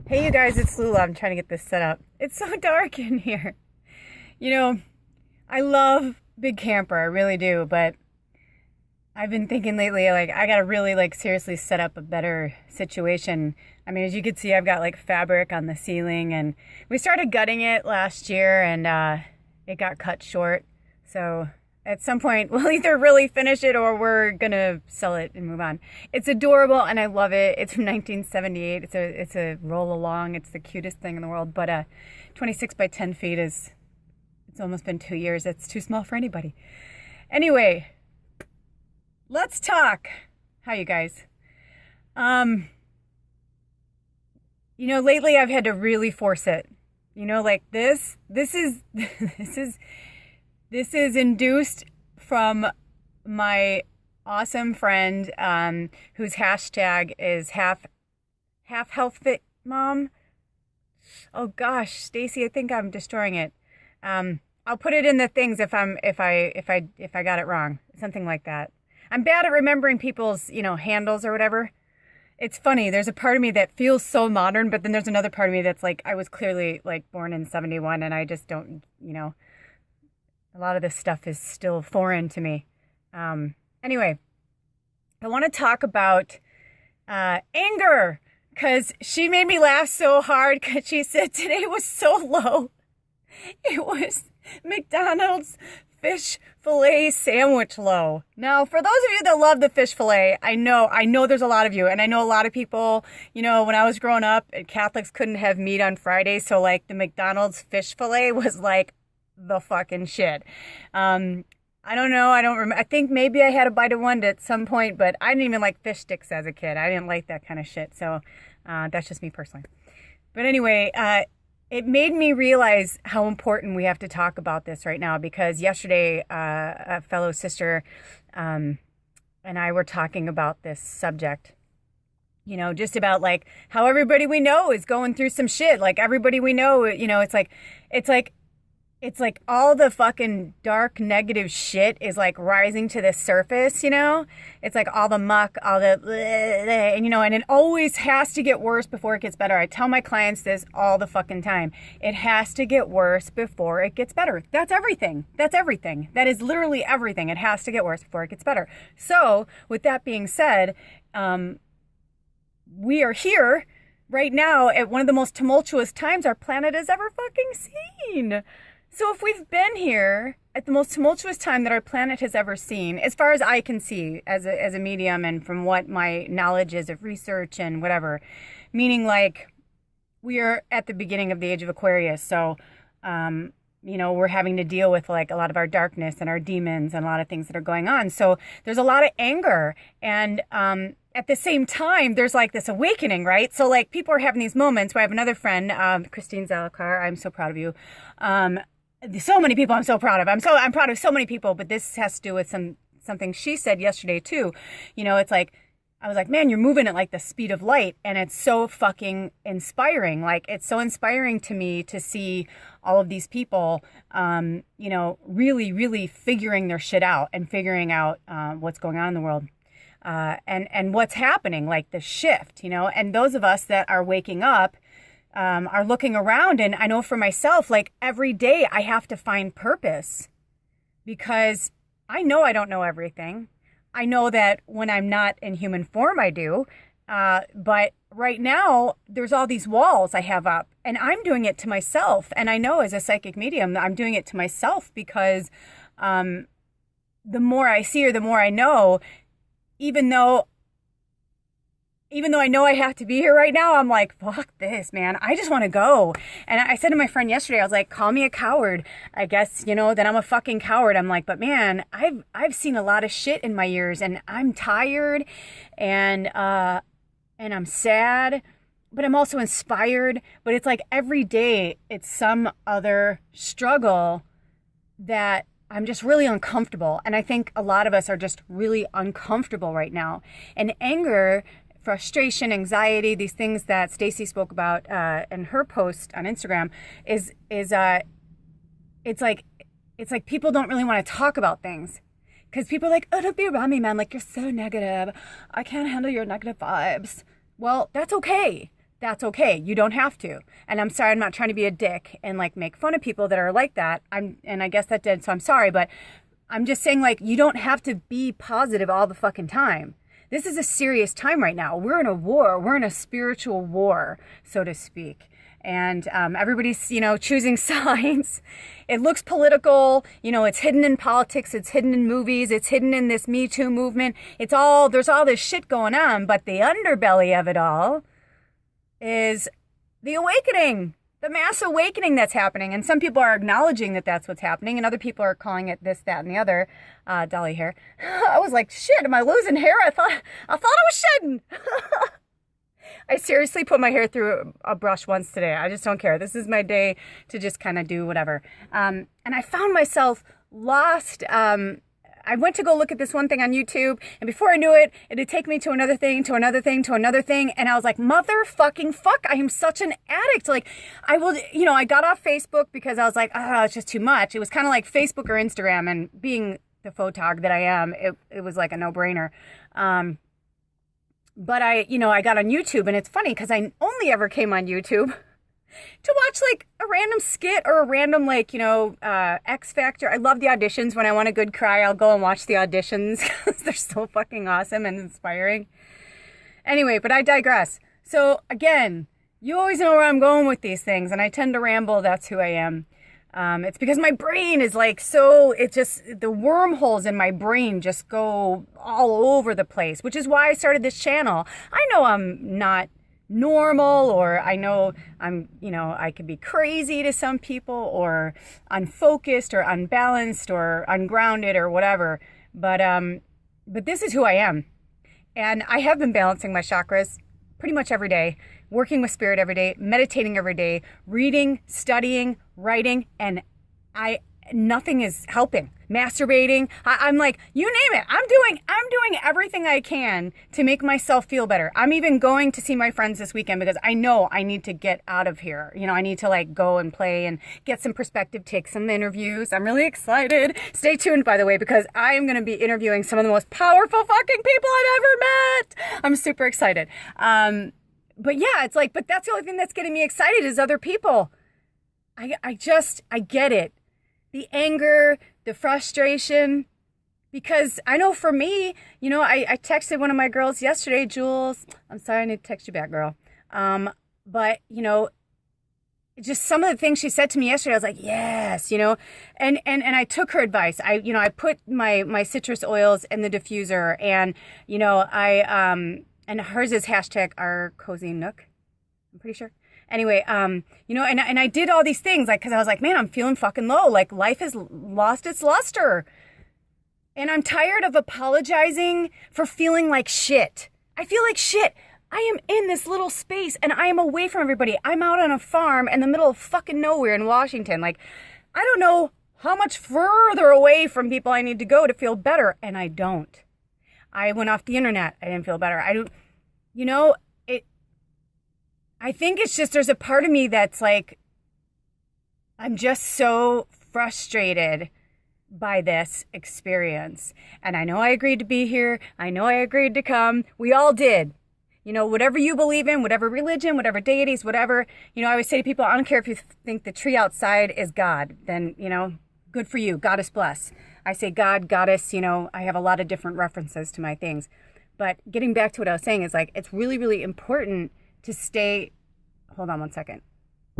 Hey, you guys, it's Lula. I'm trying to get this set up. It's so dark in here. You know, I love Big Camper, I really do, but I've been thinking lately, like, I gotta really, like, seriously set up a better situation. I mean, as you can see, I've got, like, fabric on the ceiling, and we started gutting it last year, and it got cut short. So at some point, we'll either really finish it or we're gonna sell it and move on. It's adorable, and I love it. It's from 1978. It's a roll along. It's the cutest thing in the world, but 26 by 10 feet is, it's almost been 2 years. It's too small for anybody. Anyway, let's talk. Hi, you guys. Lately I've had to really force it. Like this is this is induced from my awesome friend, whose hashtag is half health fit mom. Oh gosh, Stacy, I think I'm destroying it. I'll put it in the things if I got it wrong, something like that. I'm bad at remembering people's, handles or whatever. It's funny. There's a part of me that feels so modern, but then there's another part of me that's like, I was clearly like born in 71 and I just don't, a lot of this stuff is still foreign to me. Anyway, I want to talk about anger, because she made me laugh so hard because she said today was so low. It was McDonald's fish fillet sandwich low. Now, for those of you that love the fish fillet, I know there's a lot of you, and I know a lot of people, when I was growing up, Catholics couldn't have meat on Friday, so like the McDonald's fish fillet was like the fucking shit. I don't know, I don't remember. I think maybe I had a bite of one at some point, but I didn't even like fish sticks as a kid. I didn't like that kind of shit, so that's just me personally. But anyway, it made me realize how important we have to talk about this right now, because yesterday a fellow sister and I were talking about this subject, just about like how everybody we know is going through some shit. Like everybody we know, it's like all the fucking dark negative shit is like rising to the surface, It's like all the muck, all the and it always has to get worse before it gets better. I tell my clients this all the fucking time. It has to get worse before it gets better. That's everything. That's everything. That is literally everything. It has to get worse before it gets better. So with that being said, we are here right now at one of the most tumultuous times our planet has ever fucking seen. So if we've been here at the most tumultuous time that our planet has ever seen, as far as I can see as a medium and from what my knowledge is of research and whatever, meaning like we are at the beginning of the age of Aquarius. So, we're having to deal with like a lot of our darkness and our demons and a lot of things that are going on. So there's a lot of anger, and at the same time, there's like this awakening, right? So like people are having these moments where I have another friend, Christine Zalakar. I'm so proud of you. So many people I'm so proud of. I'm proud of so many people, but this has to do with something she said yesterday too. It's like, I was like, man, you're moving at like the speed of light, and it's so fucking inspiring. Like, it's so inspiring to me to see all of these people, really, really figuring their shit out and figuring out what's going on in the world. And what's happening, like the shift, and those of us that are waking up, are looking around. And I know for myself, like every day I have to find purpose, because I know I don't know everything. I know that when I'm not in human form, I do. But right now there's all these walls I have up, and I'm doing it to myself. And I know as a psychic medium, I'm doing it to myself because, the more I see or the more I know, even though I know I have to be here right now, I'm like, fuck this, man. I just want to go. And I said to my friend yesterday, I was like, call me a coward. I guess, that I'm a fucking coward. I'm like, but man, I've seen a lot of shit in my years, and I'm tired, and I'm sad, but I'm also inspired. But it's like every day it's some other struggle that I'm just really uncomfortable. And I think a lot of us are just really uncomfortable right now. And anger, frustration, anxiety, these things that Stacy spoke about in her post on Instagram is it's like people don't really want to talk about things, because people are like, oh, don't be around me, man. Like, you're so negative. I can't handle your negative vibes. Well, that's okay. that's okay. You don't have to. And I'm sorry, I'm not trying to be a dick and like make fun of people that are like that. And I guess that did, so I'm sorry, but I'm just saying, like, you don't have to be positive all the fucking time. This is a serious time right now. We're in a war. We're in a spiritual war, so to speak. And everybody's, choosing sides. It looks political. It's hidden in politics. It's hidden in movies. It's hidden in this Me Too movement. There's all this shit going on. But the underbelly of it all is the awakening. The mass awakening that's happening. And some people are acknowledging that that's what's happening, and other people are calling it this, that, and the other. Dolly hair. I was like, shit, am I losing hair? I thought I was shedding. I seriously put my hair through a brush once today. I just don't care. This is my day to just kind of do whatever. And I found myself lost. I went to go look at this one thing on YouTube, and before I knew it, it'd take me to another thing, to another thing, to another thing, and I was like, motherfucking fuck, I am such an addict. Like, I got off Facebook because I was like, it's just too much. It was kind of like Facebook or Instagram, and being the photog that I am, it was like a no-brainer. But I got on YouTube, and it's funny because I only ever came on YouTube to watch like a random skit or a random X Factor. I love the auditions. When I want a good cry, I'll go and watch the auditions because they're so fucking awesome and inspiring. Anyway, but I digress. So again, you always know where I'm going with these things, and I tend to ramble. That's who I am. It's because my brain is the wormholes in my brain just go all over the place, which is why I started this channel. I know I'm not normal, or I know I could be crazy to some people, or unfocused, or unbalanced, or ungrounded, or whatever. But this is who I am. And I have been balancing my chakras pretty much every day, working with spirit every day, meditating every day, reading, studying, writing, and nothing is helping. Masturbating. I'm like, you name it. I'm doing everything I can to make myself feel better. I'm even going to see my friends this weekend because I know I need to get out of here. I need to go and play and get some perspective, take some interviews. I'm really excited. Stay tuned, by the way, because I am going to be interviewing some of the most powerful fucking people I've ever met. I'm super excited. But yeah, but that's the only thing that's getting me excited is other people. I get it. The anger, the frustration, because I know for me, I texted one of my girls yesterday, Jules. I'm sorry, I need to text you back, girl. But just some of the things she said to me yesterday, I was like, yes, and I took her advice. I put my citrus oils in the diffuser, and, and hers is hashtag our cozy nook. I'm pretty sure. Anyway, and I did all these things, because I was like, man, I'm feeling fucking low. Like, life has lost its luster. And I'm tired of apologizing for feeling like shit. I feel like shit. I am in this little space, and I am away from everybody. I'm out on a farm in the middle of fucking nowhere in Washington. Like, I don't know how much further away from people I need to go to feel better, and I don't. I went off the internet. I didn't feel better. I think it's just there's a part of me that's like, I'm just so frustrated by this experience. And I know I agreed to be here. I know I agreed to come. We all did. Whatever you believe in, whatever religion, whatever deities, whatever, I always say to people, I don't care if you think the tree outside is God, then, good for you. Goddess bless. I say God, goddess, I have a lot of different references to my things. But getting back to what I was saying is it's really, really important to stay, hold on one second.